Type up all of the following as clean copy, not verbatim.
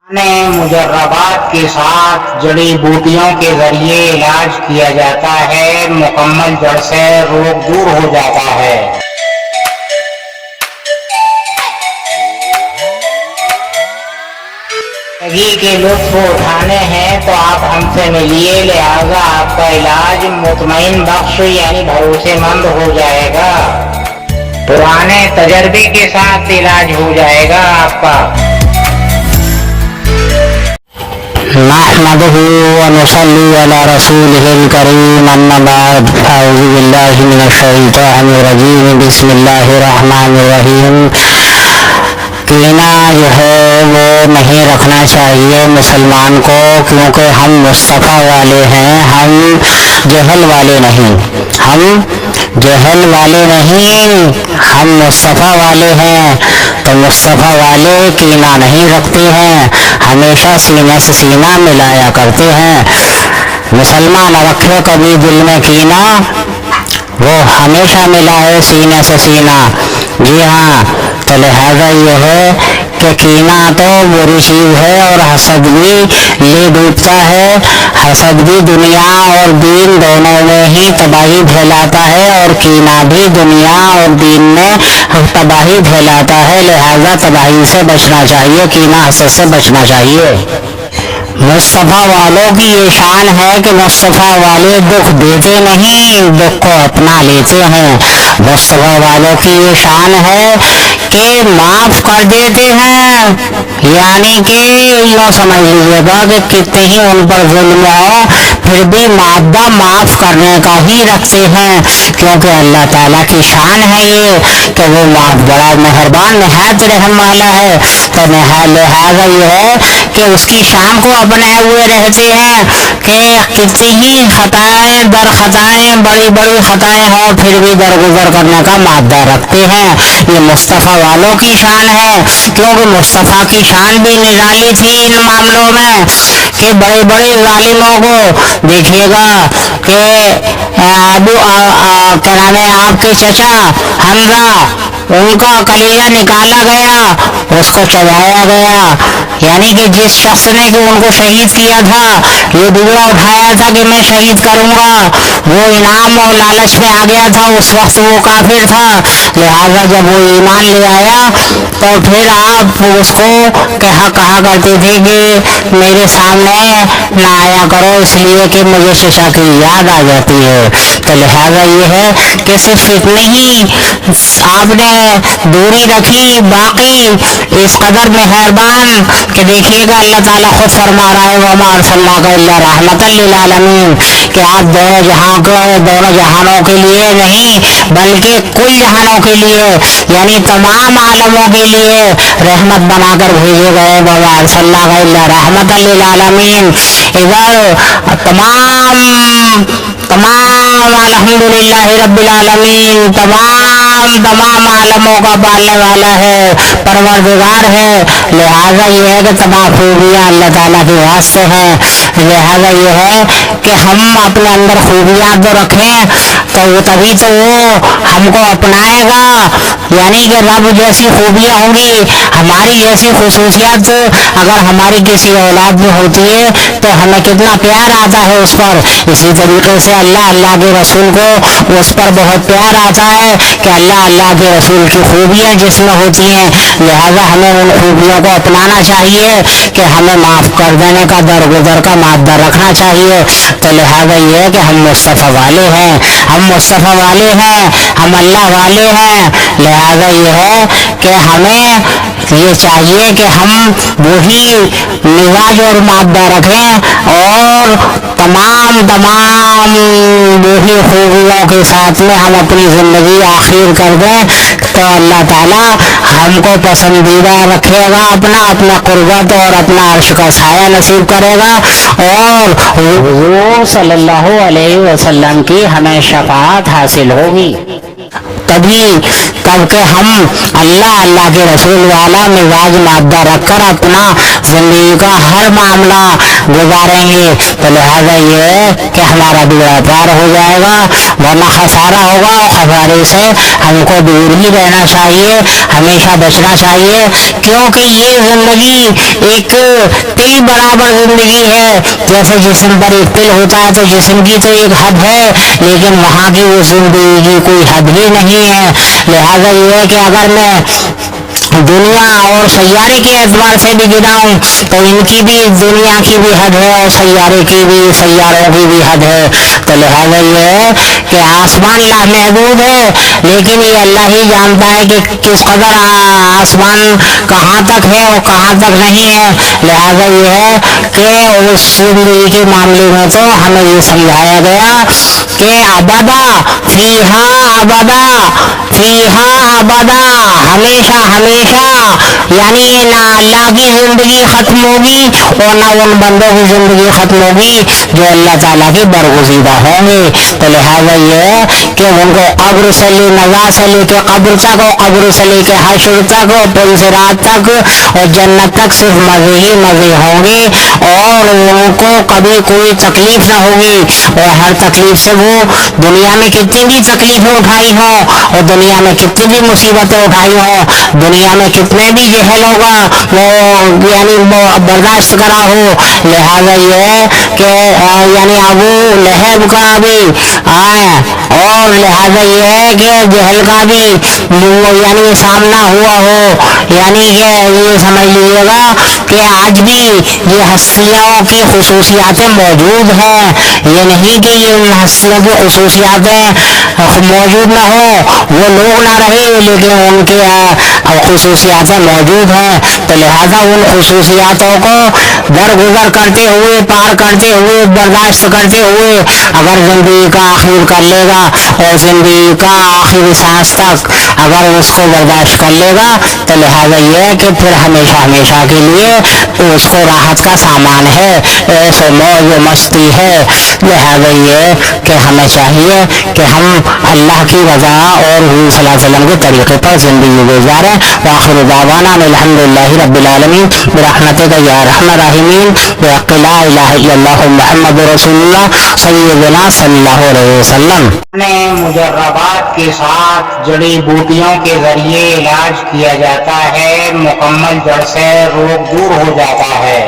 मुजर्रबात के साथ जड़ी बूटियों के जरिए इलाज किया जाता है, मुकम्मल जड़ से रोग दूर हो जाता है। जिंदगी के लुत्फ उठाने हैं तो आप हमसे मिलिए, लिहाजा आपका इलाज मुतमईन बख्श यानी भरोसेमंद हो जाएगा। पुराने तजर्बे के साथ इलाज हो जाएगा आपका। नहमदुहु व नुसल्ली अला रसूलिहिल करीम, अम्मा बाद, अऊज़ु बिल्लाहि मिनश शैतानिर रजीम, बिस्मिल्लाहिर रहमानिर रहीम। कीना जो है वो नहीं रखना चाहिए मुसलमान को, क्योंकि हम मुस्तफ़ा वाले हैं, हम जहल वाले नहीं, हम जहल वाले नहीं, हम मुस्तफ़ा वाले हैं। तो मुस्तफ़ा वाले कीना नहीं रखते हैं, हमेशा सीने से सीना मिलाया करते हैं। मुसलमान रखे कभी दिल में कीना, वो हमेशा मिलाए सीने से सीना। जी हाँ, तो लिहाजा ये है कि कीना तो बुरी चीज़ है और हसद भी ले डूबता है। हसद भी दुनिया और दीन दोनों में ही तबाही फैलाता है, और कीना भी दुनिया और दीन में तबाही फैलाता है। लिहाजा तबाही से बचना चाहिए, कीना हसद से बचना चाहिए। मुस्तफ़ा वालों की ये शान है कि मुस्तफ़ा वाले दुख देते नहीं, दुख को अपना लेते हैं। मुस्तफ़ा वालों की ये शान है कि माफ़ कर देते हैं, यानी कि यूँ समझ लीजिएगा कि कितने ही उन पर जुल्म हो फिर भी मादा माफ़ करने का ही रखते हैं, क्योंकि अल्लाह ताला की शान है ये कि वो माफ़ बड़ा मेहरबान नहायत रहम वाला है। तो लिहाजा ये है कि उसकी शान को अपनाए हुए रहते हैं कि कितनी ही खताएं दर खताएं बड़ी बड़ी खताएं हों फिर भी दरगुजर करने का मादा रखते हैं। ये मुस्तफ़ा वालों की शान है, क्योंकि मुस्तफ़ा की शान भी निराली थी इन मामलों में कि बड़े बड़े जालिमों को देखिएगा कि अबू क्या नाम है आपके चचा हमजा, उनका कलीजा निकाला गया, उसको चबाया गया, यानी कि जिस शख्स ने कि उनको शहीद किया था, ये दुआ उठाया था कि मैं शहीद करूंगा, वो इनाम और लालच में आ गया था। उस वक्त वो काफिर था, लिहाजा जब वो ईमान ले आया तो फिर आप उसको कहा करते थे कि मेरे सामने ना आया करो, इसलिए कि मुझे चचा की याद आ जाती है। तो लिहाजा ये है कि सिर्फ इतनी ही आपने दूरी रखी, बाकी इस कदर मेहरबान कि देखिएगा अल्लाह ताला खुद फरमा रहा है वमा अरसलनाका इल्ला रहमतल लिल आलमीन, कि आप दोनों जहानों के लिए नहीं बल्कि कुल जहानों के लिए यानी तमाम आलमों के लिए रहमत बनाकर भेजे गए। वमा अरसलनाका इल्ला रहमतल लिल आलमीन, इधर तमाम अल्हम्दुलिल्लाह रब्बिल आलमीन, तमाम आलमों का पालने वाला है, परवरदिगार है। लिहाजा ये है कि तमाम खूबियाँ अल्लाह ताला के वास्ते हैं। लिहाजा ये है कि हम अपने अंदर खूबियाँ तो रखें तो वो तभी तो वो हमको अपनाएगा, यानी कि रब जैसी खूबियाँ होंगी, हमारी जैसी खुसूसियात अगर हमारी किसी औलाद में होती है तो हमें कितना प्यार आता है उस पर। इसी तरीके से अल्लाह के रसूल को उस पर बहुत प्यार आता है कि अल्लाह के रसूल की खूबियाँ जिसमें होती हैं। लिहाजा हमें उन खूबियों को अपनाना चाहिए कि हमें माफ़ कर देने का दरगुजर का मादा रखना चाहिए। तो लिहाजा ये है कि हम मुस्तफ़ा वाले हैं, हम मुस्तफ़ा वाले हैं, हम अल्लाह वाले हैं। लिहाजा ये है कि हमें ये चाहिए कि हम वही मिजाज और मादा रखें और तमाम वही खूबियों के साथ में हम अपनी ज़िंदगी आखिर कर दें, तो अल्लाह ताला हमको पसंदीदा रखेगा, अपना कुर्बत और अपना अर्श का साया नसीब करेगा, और हुज़ूर सल्लल्लाहु अलैहि वसल्लम की हमें शफ़ाअत हासिल होगी। तभी جبکہ ہم اللہ کے رسول والا مزاج مادہ رکھ کر اپنا زندگی کا ہر معاملہ گزاریں گے تو لہٰذا یہ ہے کہ ہمارا بیڑا پار ہو جائے گا، ورنہ خسارہ ہوگا، اور خسارے سے ہم کو دور ہی رہنا چاہیے، ہمیشہ بچنا چاہیے، کیونکہ یہ زندگی ایک تل برابر زندگی ہے۔ جیسے جسم پر ایک تل ہوتا ہے تو جسم کی تو ایک حد ہے، لیکن وہاں کی وہ زندگی کی کوئی حد بھی نہیں ہے۔ لہذا یہ ہے کہ اگر میں دنیا اور سیارے کے اعتبار سے بھی گراؤں تو ان کی بھی، دنیا کی بھی حد ہے اور سیارے کی بھی، سیاروں کی بھی حد ہے۔ تو لہٰذا یہ ہے کہ آسمان لامحدود ہے، لیکن یہ اللہ ہی جانتا ہے کہ کس قدر آسمان کہاں تک ہے اور کہاں تک نہیں ہے۔ لہٰذا یہ ہے کہ اس زندگی کے معاملے میں تو ہمیں یہ سمجھایا گیا کہ ابدا فیہا ابدا فیہا ابدا، ہمیشہ ہمیشہ، یعنی نہ اللہ کی زندگی ختم ہوگی اور نہ ان بندوں کی زندگی ختم ہوگی جو اللہ تعالیٰ کے برگزیدہ ہوں گے۔ تو لہٰذا یہ ہے کہ ان کو قبر سے لے نزا سے لے کے قبر تک، اور قبر سے لے کے حشر تک اور پنصرات تک اور جنت تک صرف مزے ہی مزے ہوں گے، اور ان کو کبھی کوئی تکلیف نہ ہوگی، اور ہر تکلیف سے وہ دنیا میں کتنی بھی تکلیفیں اٹھائی ہوں اور دنیا میں کتنی بھی مصیبتیں اٹھائی ہوں، دنیا میں کتنے بھی جہل ہوگا وہ یعنی برداشت کرا ہو۔ لہذا یہ ہے کہ یعنی ابو لہب کا بھی اور لہذا یہ ہے کہ جہل کا بھی یعنی سامنا ہوا ہو، یعنی کہ یہ سمجھ لیجیے گا کہ آج بھی یہ ہستیوں کی خصوصیاتیں موجود ہیں، یہ نہیں کہ یہ ان ہستیوں کی خصوصیاتیں موجود نہ ہو، وہ لوگ نہ رہے، لیکن ان کے خصوصیاتیں موجود ہیں۔ تو لہذا ان خصوصیاتوں کو درگزر کرتے ہوئے، پار کرتے ہوئے، برداشت کرتے ہوئے اگر زندگی کا آخر کر لے گا اور زندگی کا آخری سانس تک اگر اس کو برداشت کر لے گا تو لہذا یہ ہے کہ پھر ہمیشہ ہمیشہ کے لیے اس کو راحت کا سامان ہے، ایسے موج و مستی ہے۔ لہذا یہ کہ ہمیں چاہیے کہ ہم اللہ کی رضا اور حضور صلی اللہ علیہ وسلم کے طریقے پر زندگی گزاریں۔ وآخر دعوانا الحمدللہ رب العالمین برحمتک یا ارحم الراحمین بحق لا الہ الا اللہ محمد رسول اللہ سیدنا صلی اللہ علیہ وسلم۔ مجربات کے ساتھ جڑی بوٹیوں کے ذریعے علاج کیا جاتا ہے، مکمل جڑ سے روگ دور ہو جاتا ہے۔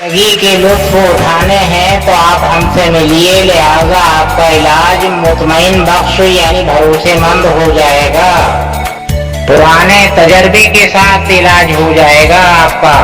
زندگی کے لطف اٹھانے ہیں تو آپ ہم سے ملیے، لہذا آپ کا علاج مطمئن بخش یعنی بھروسے مند ہو جائے گا، پرانے تجربے کے ساتھ علاج ہو جائے گا آپ کا۔